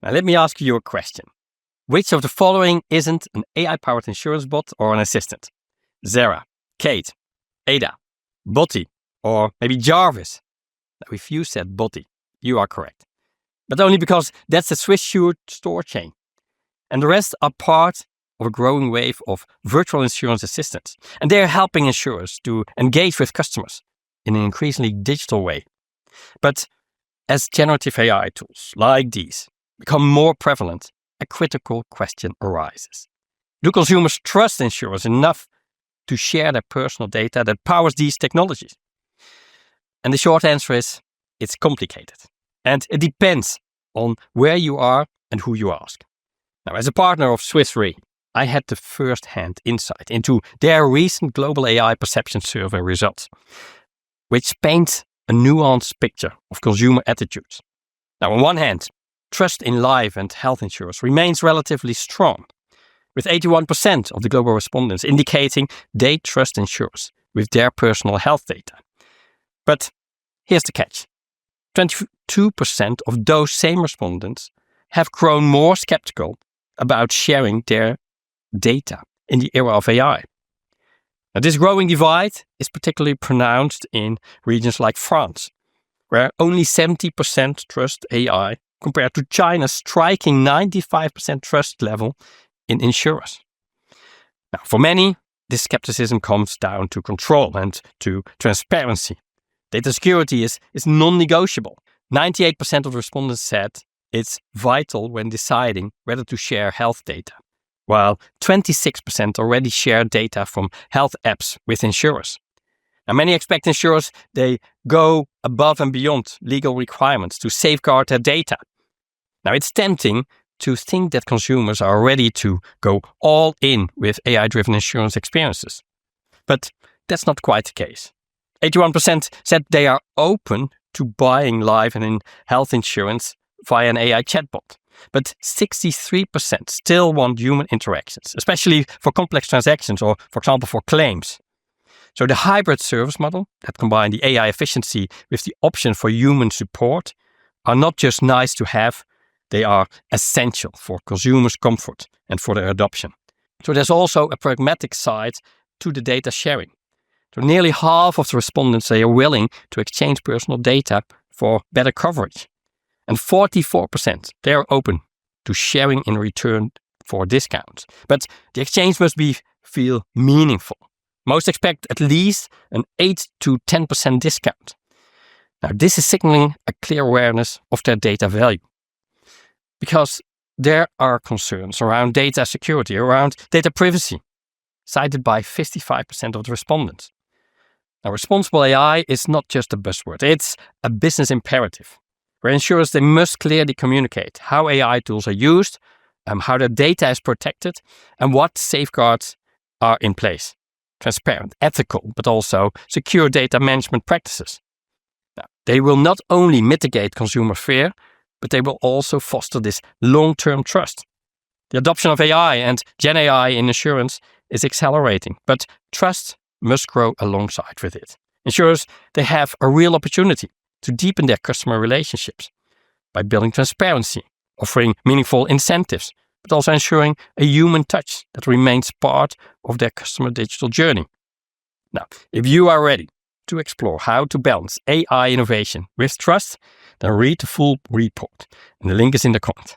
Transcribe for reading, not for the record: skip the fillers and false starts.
Now let me ask you a question. Which of the following isn't an AI-powered insurance bot or an assistant? Zara, Kate, Ada, Botty, or maybe Jarvis? Now, if you said Botty, you are correct. But only because that's the Swiss shoe store chain. And the rest are part of a growing wave of virtual insurance assistants. And they are helping insurers to engage with customers in an increasingly digital way. But as generative AI tools like these become more prevalent, a critical question arises. Do consumers trust insurers enough to share their personal data that powers these technologies? And the short answer is, it's complicated. And it depends on where you are and who you ask. Now, as a partner of Swiss Re, I had the first-hand insight into their recent global AI perception survey results, which paint a nuanced picture of consumer attitudes. Now, on one hand, trust in life and health insurers remains relatively strong, with 81% of the global respondents indicating they trust insurers with their personal health data. But here's the catch. 22% of those same respondents have grown more skeptical about sharing their data in the era of AI. Now, this growing divide is particularly pronounced in regions like France, where only 70% trust AI compared to China's striking 95% trust level in insurers. Now, for many, this skepticism comes down to control and to transparency. Data security is non-negotiable. 98% of respondents said it's vital when deciding whether to share health data, while 26% already share data from health apps with insurers. Now, many expect insurers, they go above and beyond legal requirements to safeguard their data. Now, it's tempting to think that consumers are ready to go all in with AI-driven insurance experiences. But that's not quite the case. 81% said they are open to buying life and health insurance via an AI chatbot. But 63% still want human interactions, especially for complex transactions or, for example, for claims. So the hybrid service model that combine the AI efficiency with the option for human support are not just nice to have, they are essential for consumers' comfort and for their adoption. So there's also a pragmatic side to the data sharing. So nearly half of the respondents say are willing to exchange personal data for better coverage. And 44% they are open to sharing in return for discounts. But the exchange must feel meaningful. Most expect at least an 8 to 10% discount. Now, this is signaling a clear awareness of their data value. Because there are concerns around data security, around data privacy, cited by 55% of the respondents. Now, responsible AI is not just a buzzword, it's a business imperative, where insurers they must clearly communicate how AI tools are used, how their data is protected, and what safeguards are in place. Transparent, ethical, but also secure data management practices. Now, they will not only mitigate consumer fear, but they will also foster this long-term trust. The adoption of AI and GenAI in insurance is accelerating, but trust must grow alongside with it. Insurers, they have a real opportunity to deepen their customer relationships by building transparency, offering meaningful incentives, but also ensuring a human touch that remains part of their customer digital journey. Now, if you are ready to explore how to balance AI innovation with trust, then read the full report, and the link is in the comment.